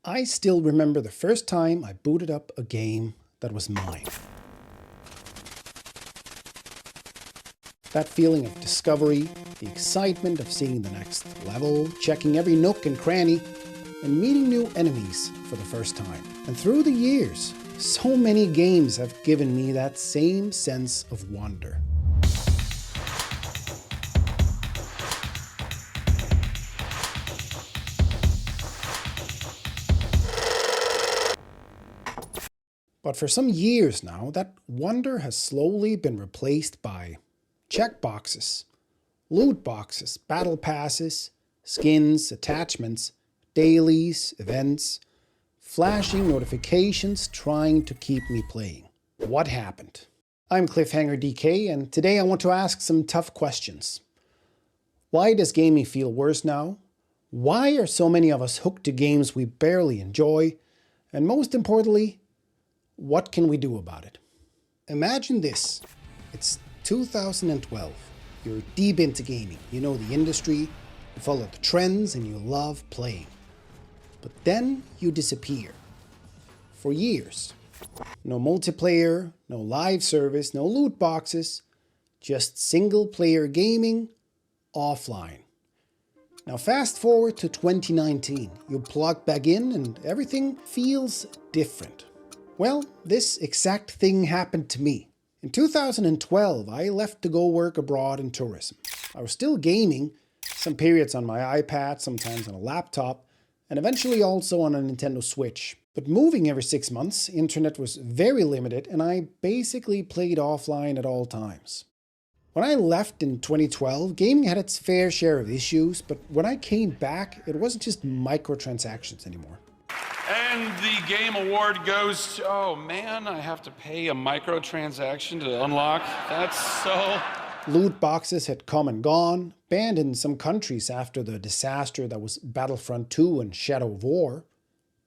I still remember the first time I booted up a game that was mine. That feeling of discovery, the excitement of seeing the next level, checking every nook and cranny, and meeting new enemies for the first time. And through the years, so many games have given me that same sense of wonder. But for some years now, that wonder has slowly been replaced by checkboxes, loot boxes, battle passes, skins, attachments, dailies, events, flashing notifications trying to keep me playing. What happened? I'm Cliffhanger DK, and today I want to ask some tough questions. Why does gaming feel worse now? Why are so many of us hooked to games we barely enjoy? And most importantly, what can we do about it? Imagine this. It's 2012. You're deep into gaming. You know the industry, you follow the trends, and you love playing. But then you disappear. For years. No multiplayer, no live service, no loot boxes, just single-player gaming offline. Now fast forward to 2019. You plug back in and everything feels different. Well, this exact thing happened to me. In 2012, I left to go work abroad in tourism. I was still gaming, some periods on my iPad, sometimes on a laptop, and eventually also on a Nintendo Switch. But moving every 6 months, internet was very limited and I basically played offline at all times. When I left in 2012, gaming had its fair share of issues, but when I came back, it wasn't just microtransactions anymore. And the game award goes to, oh man, I have to pay a microtransaction to unlock. That's so... Loot boxes had come and gone, banned in some countries after the disaster that was Battlefront 2 and Shadow of War.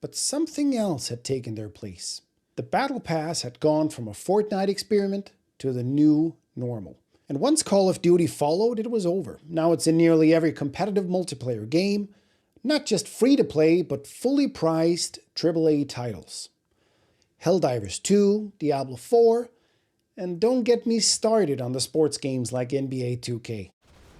But something else had taken their place. The Battle Pass had gone from a Fortnite experiment to the new normal. And once Call of Duty followed, it was over. Now it's in nearly every competitive multiplayer game, not just free-to-play, but fully priced AAA titles. Helldivers 2, Diablo 4, and don't get me started on the sports games like NBA 2K.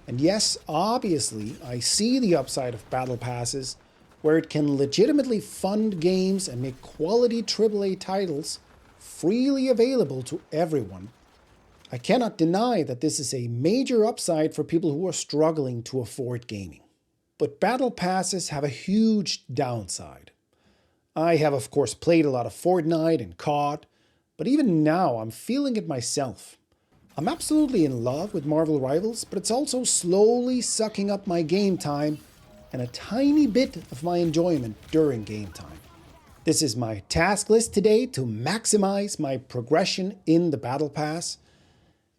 And yes, obviously, I see the upside of battle passes, where it can legitimately fund games and make quality AAA titles freely available to everyone. I cannot deny that this is a major upside for people who are struggling to afford gaming. But battle passes have a huge downside. I have of course played a lot of Fortnite and COD, but even now I'm feeling it myself. I'm absolutely in love with Marvel Rivals, but it's also slowly sucking up my game time and a tiny bit of my enjoyment during game time. This is my task list today to maximize my progression in the Battle Pass,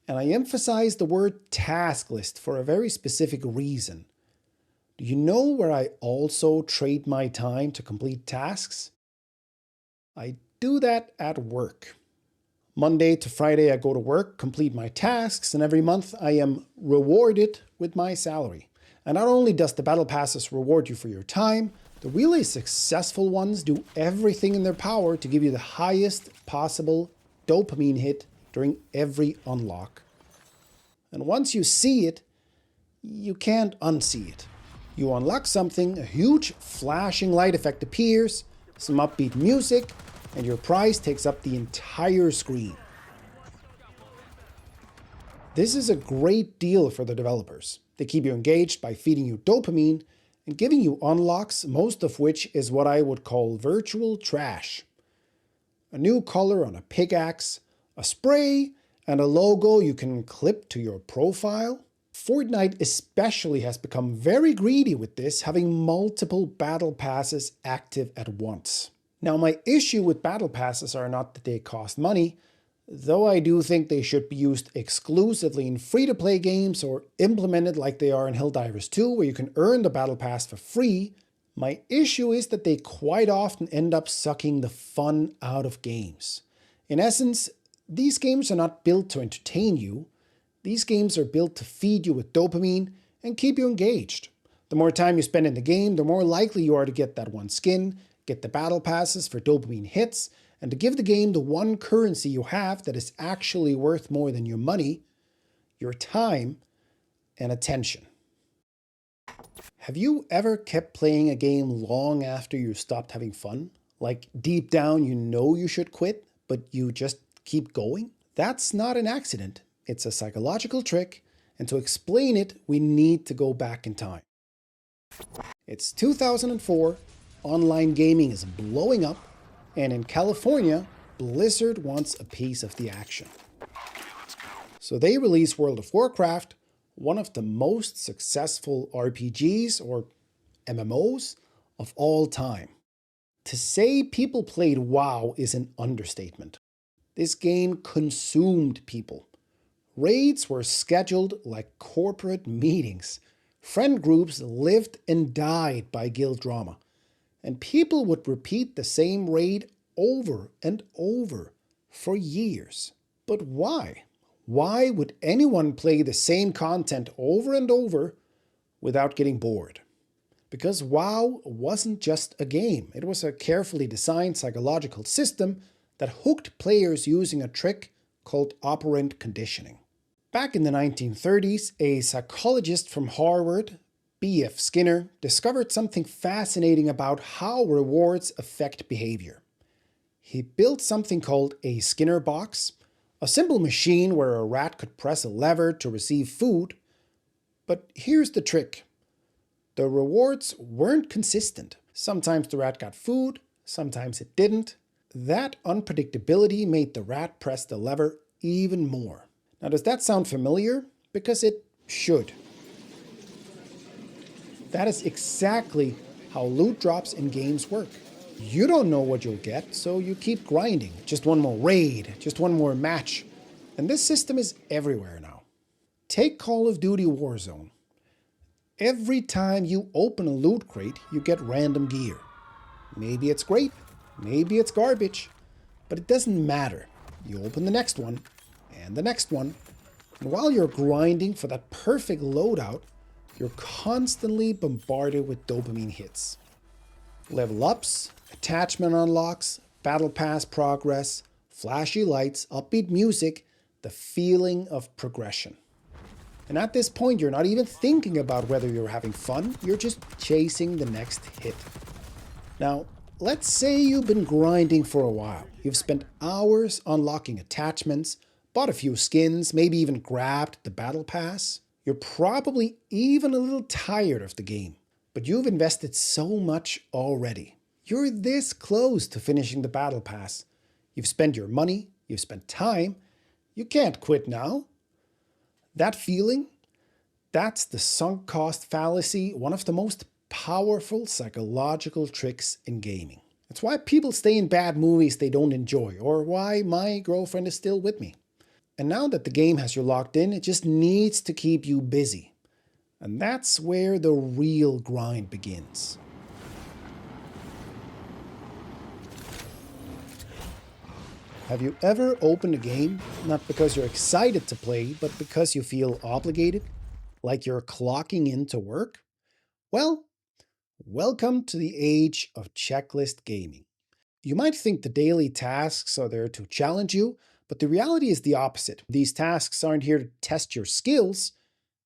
and I emphasize the word task list for a very specific reason. Do you know where I also trade my time to complete tasks? I do that at work. Monday to Friday I go to work, complete my tasks, and every month I am rewarded with my salary. And not only does the Battle Passes reward you for your time, the really successful ones do everything in their power to give you the highest possible dopamine hit during every unlock. And once you see it, you can't unsee it. You unlock something, a huge flashing light effect appears, some upbeat music, and your prize takes up the entire screen. This is a great deal for the developers. They keep you engaged by feeding you dopamine and giving you unlocks, most of which is what I would call virtual trash. A new color on a pickaxe, a spray, and a logo you can clip to your profile. Fortnite especially has become very greedy with this, having multiple battle passes active at once. Now my issue with battle passes are not that they cost money, though I do think they should be used exclusively in free-to-play games or implemented like they are in Helldivers 2, where you can earn the battle pass for free. My issue is that they quite often end up sucking the fun out of games. In essence, these games are not built to entertain you. These games are built to feed you with dopamine and keep you engaged. The more time you spend in the game, the more likely you are to get that one skin, get the battle passes for dopamine hits, and to give the game the one currency you have that is actually worth more than your money, your time and attention. Have you ever kept playing a game long after you stopped having fun? Like deep down you know you should quit, but you just keep going? That's not an accident. It's a psychological trick, and to explain it, we need to go back in time. It's 2004, online gaming is blowing up, and in California, Blizzard wants a piece of the action. So they release World of Warcraft, one of the most successful RPGs or MMOs of all time. To say people played WoW is an understatement. This game consumed people. Raids were scheduled like corporate meetings. Friend groups lived and died by guild drama. And people would repeat the same raid over and over for years. But why? Why would anyone play the same content over and over without getting bored? Because WoW wasn't just a game. It was a carefully designed psychological system that hooked players using a trick called operant conditioning. Back in the 1930s, a psychologist from Harvard, B.F. Skinner, discovered something fascinating about how rewards affect behavior. He built something called a Skinner box, a simple machine where a rat could press a lever to receive food. But here's the trick. The rewards weren't consistent. Sometimes the rat got food, sometimes it didn't. That unpredictability made the rat press the lever even more. Now, does that sound familiar? Because it should. That is exactly how loot drops in games work. You don't know what you'll get, so you keep grinding. Just one more raid, just one more match. And this system is everywhere now. Take Call of Duty Warzone. Every time you open a loot crate, you get random gear. Maybe it's great, maybe it's garbage, but it doesn't matter. You open the next one, and the next one, and while you're grinding for that perfect loadout, you're constantly bombarded with dopamine hits. Level ups, attachment unlocks, battle pass progress, flashy lights, upbeat music, the feeling of progression. And at this point, you're not even thinking about whether you're having fun, you're just chasing the next hit. Now, let's say you've been grinding for a while. You've spent hours unlocking attachments, bought a few skins, maybe even grabbed the battle pass. You're probably even a little tired of the game, but you've invested so much already. You're this close to finishing the battle pass. You've spent your money, you've spent time. You can't quit now. That feeling, that's the sunk cost fallacy, one of the most powerful psychological tricks in gaming. It's why people stay in bad movies they don't enjoy, or why my girlfriend is still with me. And now that the game has you locked in, it just needs to keep you busy. And that's where the real grind begins. Have you ever opened a game, not because you're excited to play, but because you feel obligated? Like you're clocking in to work? Well, welcome to the age of checklist gaming. You might think the daily tasks are there to challenge you, but the reality is the opposite. These tasks aren't here to test your skills,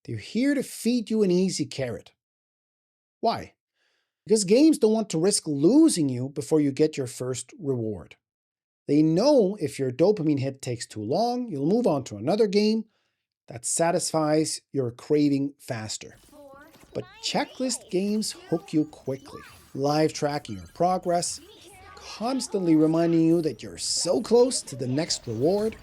they're here to feed you an easy carrot. Why? Because games don't want to risk losing you before you get your first reward. They know if your dopamine hit takes too long, you'll move on to another game that satisfies your craving faster. But checklist games hook you quickly, live tracking your progress, constantly reminding you that you're so close to the next reward.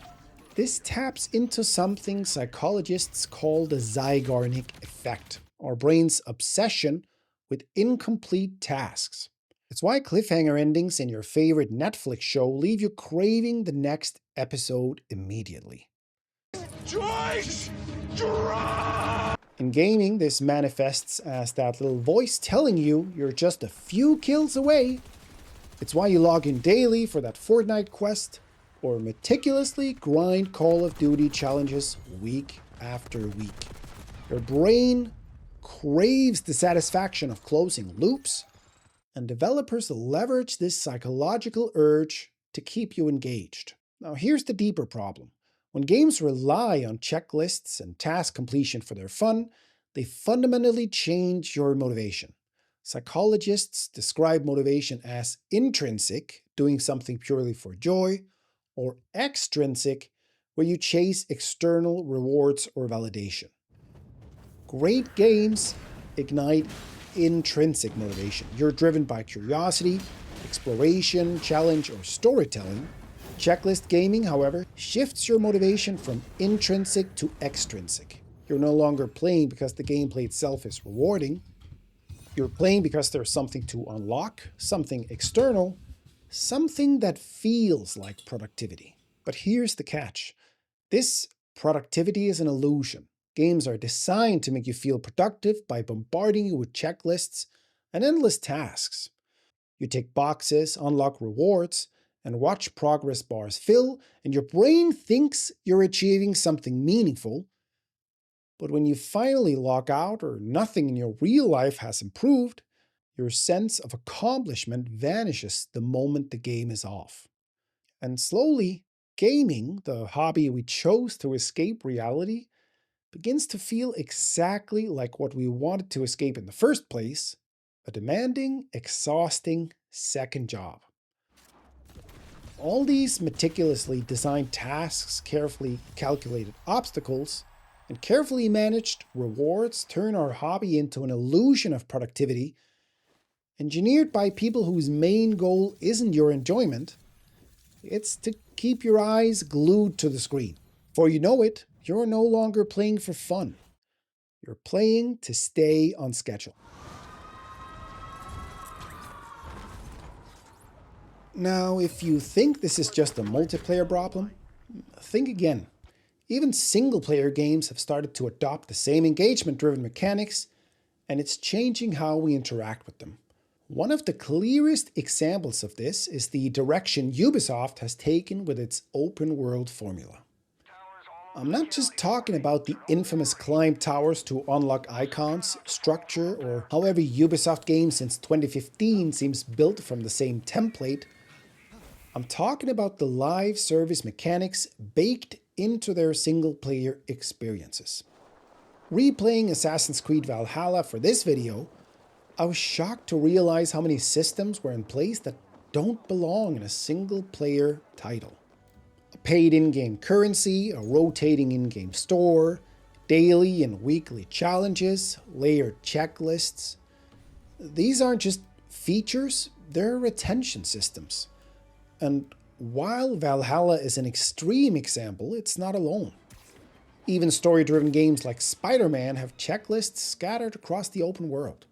This taps into something psychologists call the Zeigarnik effect, our brain's obsession with incomplete tasks. It's why cliffhanger endings in your favorite Netflix show leave you craving the next episode immediately. Joyce! Draw! In gaming, this manifests as that little voice telling you you're just a few kills away. It's why you log in daily for that Fortnite quest, or meticulously grind Call of Duty challenges week after week. Your brain craves the satisfaction of closing loops, And developers leverage this psychological urge to keep you engaged. Now, here's the deeper problem. When games rely on checklists and task completion for their fun, they fundamentally change your motivation. Psychologists describe motivation as intrinsic, doing something purely for joy, or extrinsic, where you chase external rewards or validation. Great games ignite intrinsic motivation. You're driven by curiosity, exploration, challenge, or storytelling. Checklist gaming, however, shifts your motivation from intrinsic to extrinsic. You're no longer playing because the gameplay itself is rewarding. You're playing because there's something to unlock, something external, something that feels like productivity. But here's the catch. This productivity is an illusion. Games are designed to make you feel productive by bombarding you with checklists and endless tasks. You tick boxes, unlock rewards, and watch progress bars fill, and your brain thinks you're achieving something meaningful. But when you finally log out or nothing in your real life has improved, your sense of accomplishment vanishes the moment the game is off. And slowly, gaming, the hobby we chose to escape reality, begins to feel exactly like what we wanted to escape in the first place, a demanding, exhausting second job. All these meticulously designed tasks, carefully calculated obstacles, and carefully managed rewards turn our hobby into an illusion of productivity, engineered by people whose main goal isn't your enjoyment, it's to keep your eyes glued to the screen. Before you know it, you're no longer playing for fun. You're playing to stay on schedule. Now, if you think this is just a multiplayer problem, think again. Even single-player games have started to adopt the same engagement-driven mechanics, and it's changing how we interact with them. One of the clearest examples of this is the direction Ubisoft has taken with its open-world formula. I'm not just talking about the infamous climb towers to unlock icons, structure, or how every Ubisoft game since 2015 seems built from the same template. I'm talking about the live service mechanics baked into their single-player experiences. Replaying Assassin's Creed Valhalla for this video, I was shocked to realize how many systems were in place that don't belong in a single-player title. A paid in-game currency, a rotating in-game store, daily and weekly challenges, layered checklists. These aren't just features, they're retention systems. And while Valhalla is an extreme example, it's not alone. Even story-driven games like Spider-Man have checklists scattered across the open world.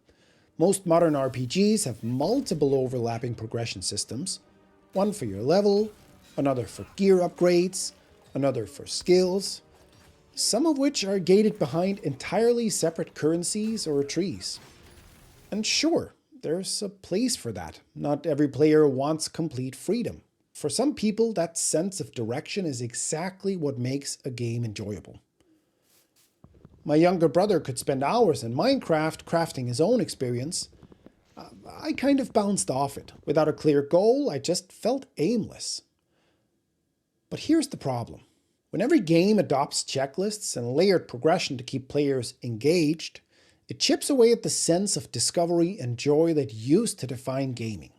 Most modern RPGs have multiple overlapping progression systems, one for your level, another for gear upgrades, another for skills, some of which are gated behind entirely separate currencies or trees. And sure, there's a place for that. Not every player wants complete freedom. For some people, that sense of direction is exactly what makes a game enjoyable. My younger brother could spend hours in Minecraft crafting his own experience. I kind of bounced off it. Without a clear goal, I just felt aimless. But here's the problem. When every game adopts checklists and layered progression to keep players engaged, it chips away at the sense of discovery and joy that used to define gaming.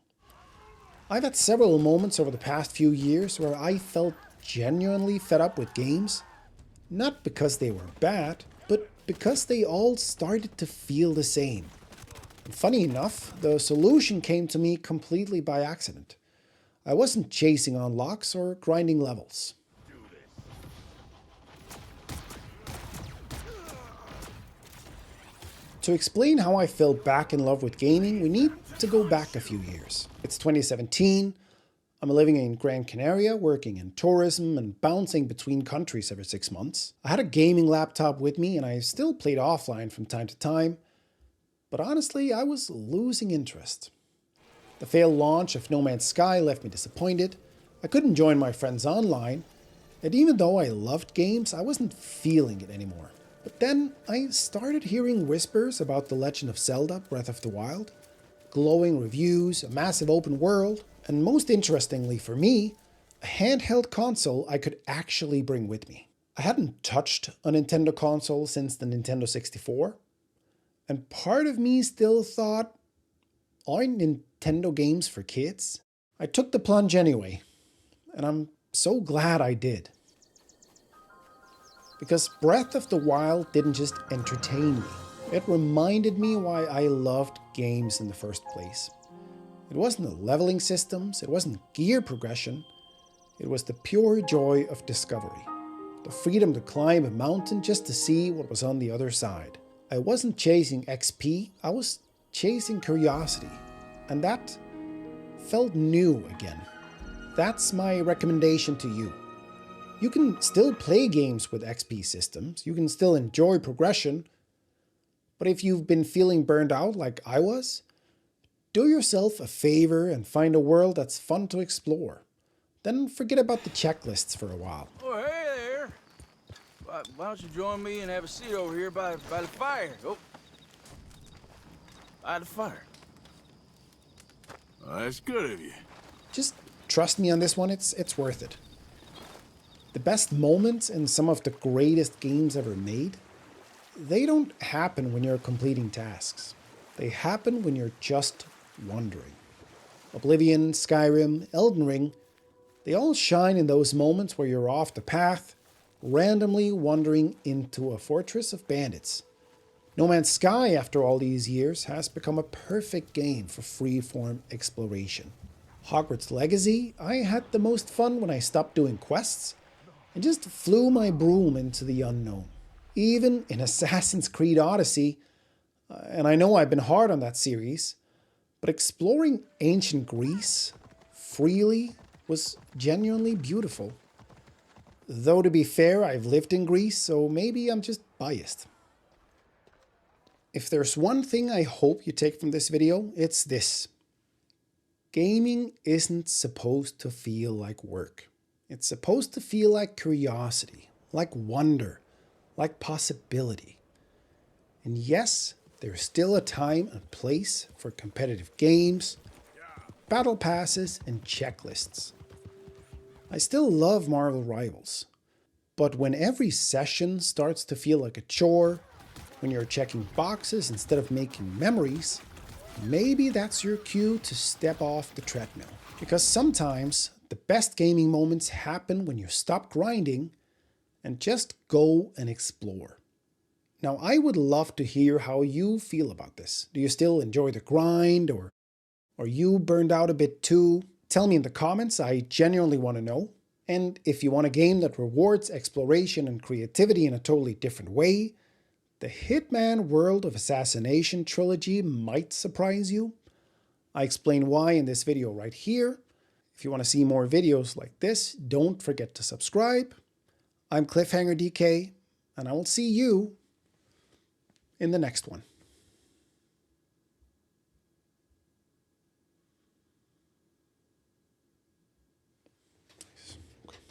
I've had several moments over the past few years where I felt genuinely fed up with games, not because they were bad, but because they all started to feel the same. And funny enough, the solution came to me completely by accident. I wasn't chasing unlocks or grinding levels. To explain how I fell back in love with gaming, we need to go back a few years. It's 2017. I'm living in Gran Canaria, working in tourism and bouncing between countries every 6 months. I had a gaming laptop with me and I still played offline from time to time, but honestly, I was losing interest. The failed launch of No Man's Sky left me disappointed. I couldn't join my friends online, and even though I loved games, I wasn't feeling it anymore. But then I started hearing whispers about The Legend of Zelda: Breath of the Wild. glowing reviews, a massive open world, and most interestingly for me, a handheld console I could actually bring with me. I hadn't touched a Nintendo console since the Nintendo 64, and part of me still thought, aren't Nintendo games for kids? I took the plunge anyway, and I'm so glad I did. Because Breath of the Wild didn't just entertain me, it reminded me why I loved games in the first place. It wasn't the leveling systems, it wasn't gear progression, it was the pure joy of discovery. The freedom to climb a mountain just to see what was on the other side. I wasn't chasing XP, I was chasing curiosity. And that felt new again. That's my recommendation to you. You can still play games with XP systems, you can still enjoy progression, but if you've been feeling burned out like I was, do yourself a favor and find a world that's fun to explore. Then forget about the checklists for a while. Oh, hey there. Why don't you join me and have a seat over here by the fire? Oh. By the fire. Well, that's good of you. Just trust me on this one, it's worth it. The best moments in some of the greatest games ever made, they don't happen when you're completing tasks. They happen when you're just wandering. Oblivion, Skyrim, Elden Ring, they all shine in those moments where you're off the path, randomly wandering into a fortress of bandits. No Man's Sky, after all these years, has become a perfect game for free-form exploration. Hogwarts Legacy, I had the most fun when I stopped doing quests and just flew my broom into the unknown. Even in Assassin's Creed Odyssey, and I know I've been hard on that series, but exploring ancient Greece freely was genuinely beautiful. Though to be fair, I've lived in Greece, so maybe I'm just biased. If there's one thing I hope you take from this video, it's this. Gaming isn't supposed to feel like work. It's supposed to feel like curiosity, like wonder, like possibility. And yes, there's still a time and place for competitive games, battle passes, and checklists. I still love Marvel Rivals, but when every session starts to feel like a chore, when you're checking boxes instead of making memories, maybe that's your cue to step off the treadmill. Because sometimes the best gaming moments happen when you stop grinding and just go and explore. Now, I would love to hear how you feel about this. Do you still enjoy the grind, or are you burned out a bit too? Tell me in the comments, I genuinely want to know. And if you want a game that rewards exploration and creativity in a totally different way, the Hitman World of Assassination trilogy might surprise you. I explain why in this video right here. If you want to see more videos like this, don't forget to subscribe. I'm Cliffhanger DK, and I will see you in the next one.